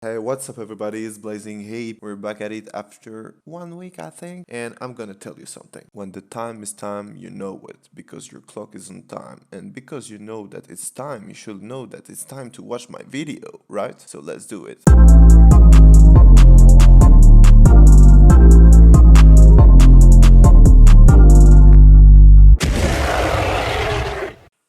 Hey, what's up everybody, it's Blazing Heat. We're back at it after 1 week I think, and I'm gonna tell you something. When the time is time, you know it, because your clock is on time, and because you know that it's time, you should know that it's time to watch my video, right? So let's do it.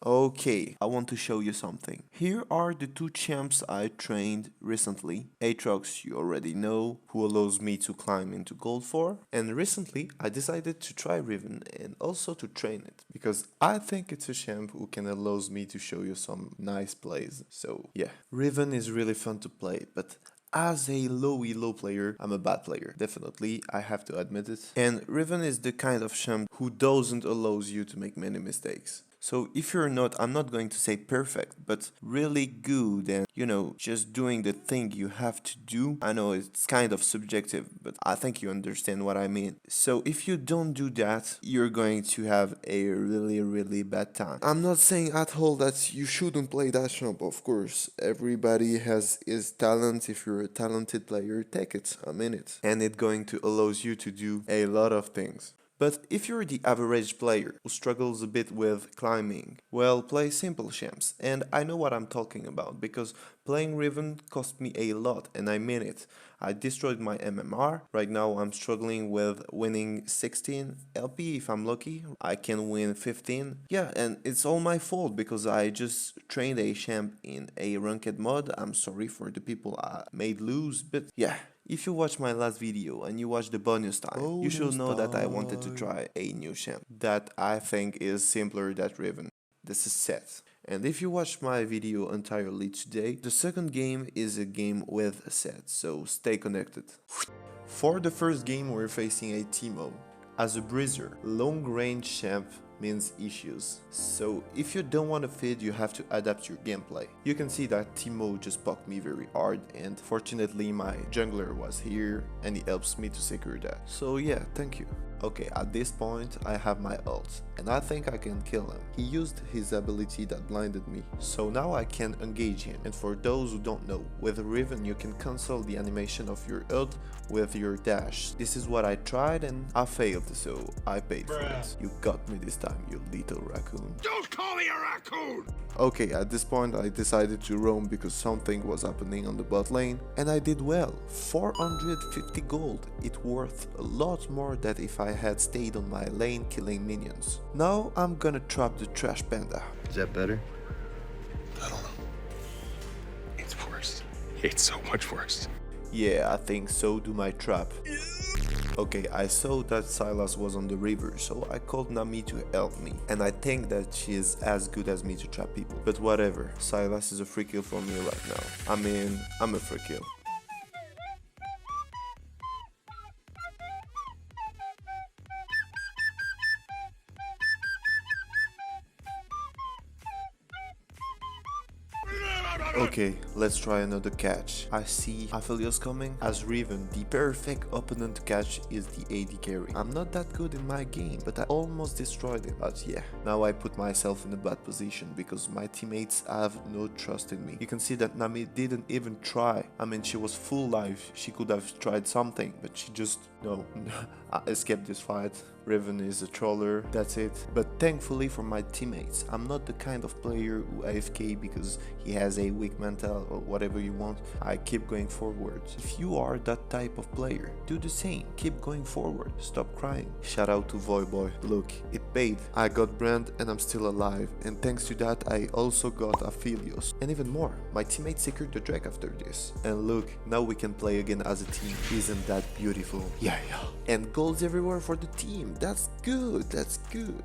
Okay, I want to show you something. Here are the two champs I trained recently. Aatrox, you already know, who allows me to climb into gold 4. And recently, I decided to try Riven and also to train it, because I think it's a champ who can allows me to show you some nice plays. So yeah, Riven is really fun to play, but as a low elo player, I'm a bad player. Definitely, I have to admit it. And Riven is the kind of champ who doesn't allows you to make many mistakes. So if you're not, I'm not going to say perfect, but really good and, just doing the thing you have to do. I know it's kind of subjective, but I think you understand what I mean. So if you don't do that, you're going to have a really bad time. I'm not saying at all that you shouldn't play that champ, of course. Everybody has his talent. If you're a talented player, take it, I'm in it. And it's going to allows you to do a lot of things. But if you're the average player who struggles a bit with climbing, well, play simple champs. And I know what I'm talking about, because playing Riven cost me a lot, and I mean it. I destroyed my MMR. Right now I'm struggling with winning 16 LP if I'm lucky. I can win 15. Yeah, and it's all my fault because I just trained a champ in a ranked mod. I'm sorry for the people I made lose, but yeah. If you watch my last video and you watch the bonus time, you should know that I wanted to try a new champ that I think is simpler than Riven. This is Set. And if you watch my video entirely today, the second game is a game with Set, so stay connected. For the first game, we're facing a Teemo. As a Breezer, long range champ means issues. So if you don't want to feed, you have to adapt your gameplay. You can see that Teemo just poked me very hard, and fortunately my jungler was here and he helps me to secure that. So yeah, thank you. Okay, at this point I have my ult, and I think I can kill him. He used his ability that blinded me, so now I can engage him. And for those who don't know, with Riven you can cancel the animation of your ult with your dash. This is what I tried and I failed, so I paid for it. You got me this time, you little raccoon. Don't call me a raccoon! Okay, at this point I decided to roam because something was happening on the bot lane, and I did well. 450 gold, it worth a lot more than if I had stayed on my lane killing minions. Now I'm gonna trap the trash panda. Is that better? I don't know. It's worse. It's so much worse. Yeah, I think so do my trap. Okay, I saw that Sylas was on the river, so I called Nami to help me. And I think that she is as good as me to trap people. But whatever, Sylas is a free kill for me right now. I mean, I'm a free kill. Okay, let's try another catch. I see Aphelios coming. As Riven, the perfect opponent to catch is the AD carry. I'm not that good in my game, but I almost destroyed him. But yeah, now I put myself in a bad position because my teammates have no trust in me. You can see that Nami didn't even try. I mean, she was full life. She could have tried something, but she just, no. I escaped this fight. Riven is a troller, that's it. But thankfully for my teammates, I'm not the kind of player who AFK because he has a weak mental or whatever you want. I keep going forward. If you are that type of player, do the same. Keep going forward. Stop crying. Shout out to Voyboy. Look, it paid. I got brand and I'm still alive. And thanks to that, I also got Aphelios. And even more, my teammates secured the Drake after this. And look, now we can play again as a team. Isn't that beautiful? Yeah. And goals everywhere for the team. That's good.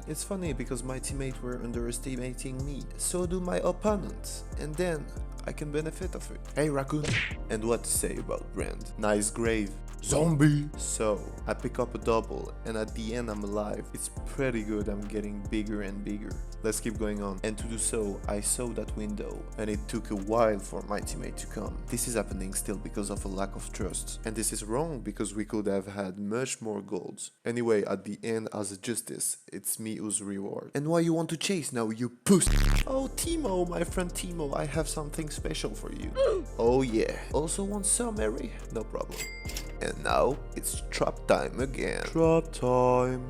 It's funny because my teammates were underestimating me. So do my opponents. And then I can benefit of it. Hey raccoon. And what to say about brand? Nice grave. Zombie! So, I pick up a double, and at the end I'm alive. It's pretty good, I'm getting bigger and bigger. Let's keep going on. And to do so, I saw that window, and it took a while for my teammate to come. This is happening still because of a lack of trust. And this is wrong because we could have had much more golds. Anyway, at the end, as a justice, it's me who's reward. And why you want to chase now, you puss? Oh, Timo, my friend Timo, I have something special for you. Oh yeah. Also want some, Mary? No problem. And now, it's trap time again. Trap time.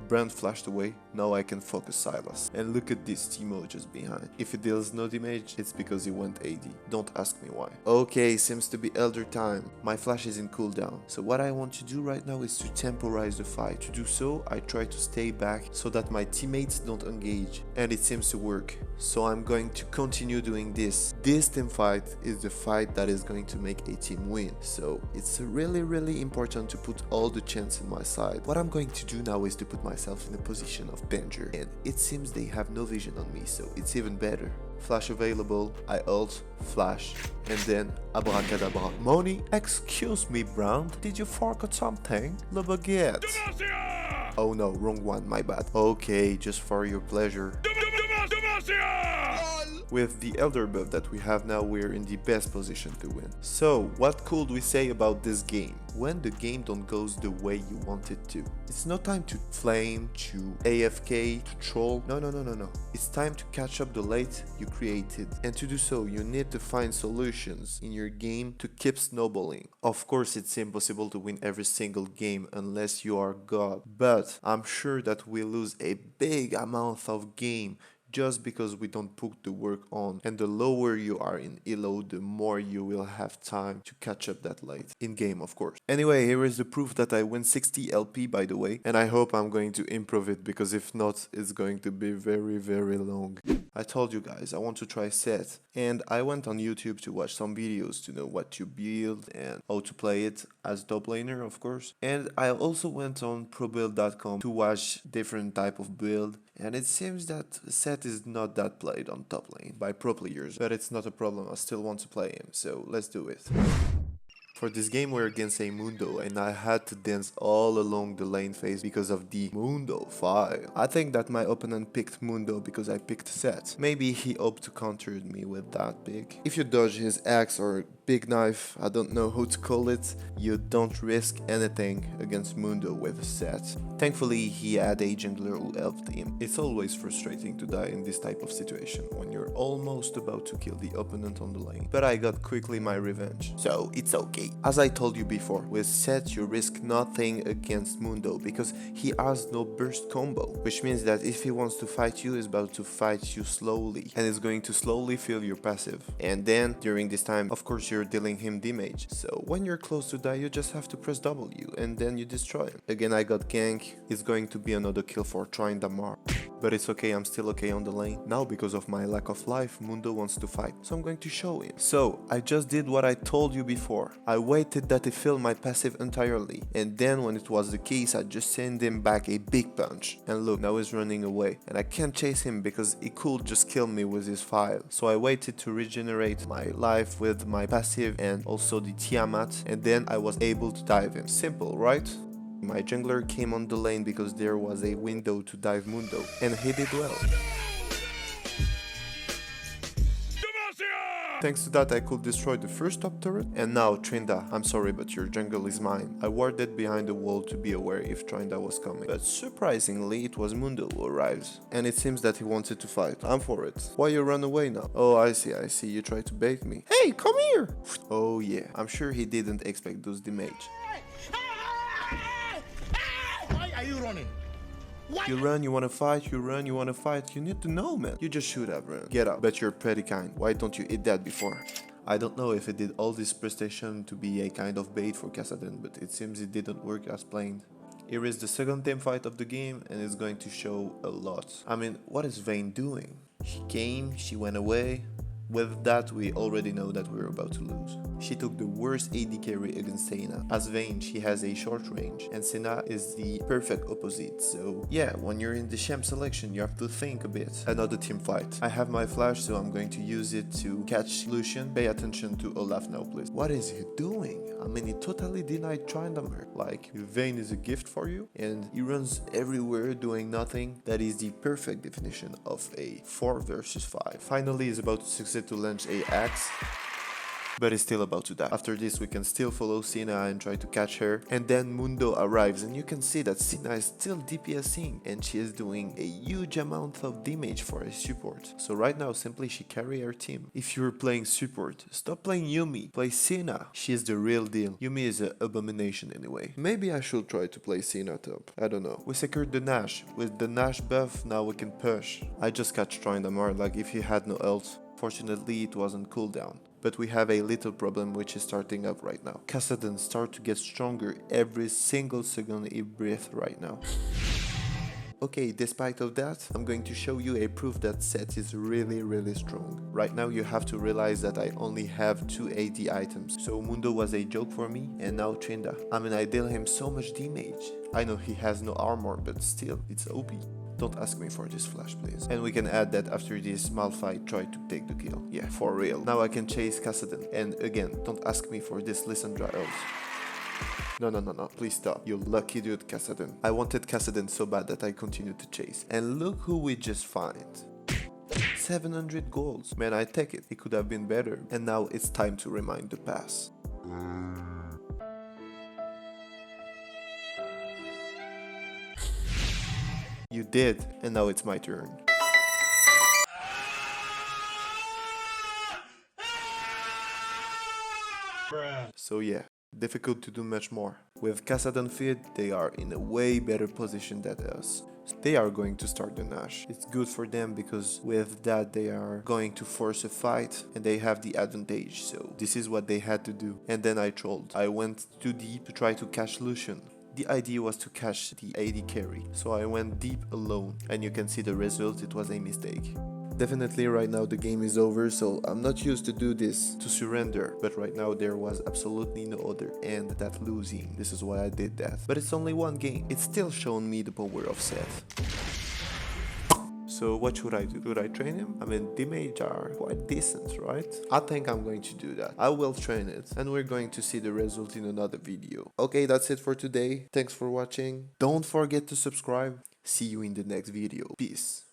Brand flashed away, now I can focus Silas. And look at this Timo just behind. If he deals no damage, it's because he went AD. Don't ask me why. Okay, seems to be elder time. My flash is in cooldown. So what I want to do right now is to temporize the fight. To do so, I try to stay back so that my teammates don't engage. And it seems to work. So I'm going to continue doing this. This team fight is the fight that is going to make a team win. So it's really important to put all the chance in my side. What I'm going to do now is to put myself in a position of danger. And it seems they have no vision on me, so it's even better. Flash available, I ult, flash, and then abracadabra. Money, excuse me, Brown, did you forget something? Le baguette. Oh no, wrong one, my bad. Okay, just for your pleasure. With the elder buff that we have now, we're in the best position to win. So, what could we say about this game? When the game don't goes the way you want it to. It's no time to flame, to AFK, to troll. No. It's time to catch up the late you created. And to do so, you need to find solutions in your game to keep snowballing. Of course, it's impossible to win every single game unless you are God. But I'm sure that we lose a big amount of game just because we don't put the work on. And the lower you are in elo, the more you will have time to catch up that late. In game, of course. Anyway, here is the proof that I win 60 LP, by the way. And I hope I'm going to improve it, because if not, it's going to be very long. I told you guys, I want to try set. And I went on YouTube to watch some videos to know what to build and how to play it as top laner, of course. And I also went on probuild.com to watch different type of build. And it seems that set is not that played on top lane by pro players, but it's not a problem, I still want to play him, so let's do it. For this game we're against a Mundo, and I had to dance all along the lane phase because of the Mundo file. I think that my opponent picked Mundo because I picked Set. Maybe he hoped to counter me with that pick. If you dodge his axe or big knife, I don't know how to call it, you don't risk anything against Mundo with Set. Thankfully he had a jungler who helped him. It's always frustrating to die in this type of situation when you're almost about to kill the opponent on the lane. But I got quickly my revenge, so it's okay. As I told you before, with Set you risk nothing against Mundo because he has no burst combo, which means that if he wants to fight you, he's about to fight you slowly and is going to slowly fill your passive. And then during this time, of course, you're dealing him damage. So when you're close to die, you just have to press W and then you destroy him. Again, I got gank. It's going to be another kill for trying Damar. But it's okay, I'm still okay on the lane. Now, because of my lack of life, Mundo wants to fight, so I'm going to show him. So, I just did what I told you before. I waited that he filled my passive entirely, and then when it was the case, I just sent him back a big punch. And look, now he's running away, and I can't chase him because he could just kill me with his file. So I waited to regenerate my life with my passive and also the Tiamat, and then I was able to dive him. Simple, right? My jungler came on the lane because there was a window to dive Mundo, and he did well. Thanks to that I could destroy the first top turret, and now Trinda, I'm sorry but your jungle is mine. I warded behind the wall to be aware if Trinda was coming, but surprisingly it was Mundo who arrives, and it seems that he wanted to fight. I'm for it. Why you run away now? Oh, I see, you tried to bait me. Hey, come here! Oh yeah, I'm sure he didn't expect those damage. Why are you running? You run, you wanna fight, you run, you wanna fight. You need to know, man. You just should have run. Get up. Bet you're pretty kind. Why don't you eat that before? I don't know if it did all this prestation to be a kind of bait for Kassadin, but it seems it didn't work as planned. Here is the second team fight of the game, and it's going to show a lot. I mean, what is Vayne doing? She came, she went away. With that, we already know that we're about to lose. She took the worst AD carry against Sena. As Vayne, she has a short range, and Sena is the perfect opposite. So yeah, when you're in the champ selection, you have to think a bit. Another team fight. I have my flash, so I'm going to use it to catch Lucian. Pay attention to Olaf now, please. What is he doing? I mean, he totally denied Tryndamere. Like, Vayne is a gift for you, and he runs everywhere doing nothing. That is the perfect definition of a 4 versus 5. Finally, he's about to succeed to launch a axe, but is still about to die. After this, we can still follow Sina and try to catch her, and then Mundo arrives, and you can see that Sina is still DPSing, and she is doing a huge amount of damage for a support. So right now, simply she carry her team. If you're playing support, stop playing Yuumi, play Sina. She is the real deal. Yuumi is an abomination anyway. Maybe I should try to play Sina top. I don't know. We secured the Nash. With the Nash buff, now we can push. I just catch Tryndamere like if he had no ult. Fortunately, it wasn't cooldown. But we have a little problem which is starting up right now. Kassadin start to get stronger every single second he breathes right now. Okay, despite of that, I'm going to show you a proof that Sett is really strong. Right now you have to realize that I only have 2 AD items. So Mundo was a joke for me, and now Trinda. I mean, I deal him so much damage. I know he has no armor, but still, it's OP. Don't ask me for this flash, please. And we can add that after this Malphite tried to take the kill. Yeah, for real. Now I can chase Kassadin. And again, don't ask me for this Lissandra ult. No, please stop. You lucky dude, Kassadin. I wanted Kassadin so bad that I continued to chase. And look who we just find. 700 goals. Man, I take it. It could have been better. And now it's time to remind the past. You did, and now it's my turn. So yeah, difficult to do much more. With Kassadin fit, they are in a way better position than us. They are going to start the Nash. It's good for them because with that they are going to force a fight and they have the advantage. So this is what they had to do. And then I trolled. I went too deep to try to catch Lucian. The idea was to catch the AD carry, so I went deep alone, and you can see the result, it was a mistake. Definitely right now the game is over, so I'm not used to do this, to surrender, but right now there was absolutely no other end than losing. This is why I did that. But it's only one game, it's still shown me the power of Sett. So what should I do? Should I train him? I mean, damage are quite decent, right? I think I'm going to do that. I will train it, and we're going to see the result in another video. Okay, that's it for today. Thanks for watching. Don't forget to subscribe. See you in the next video. Peace.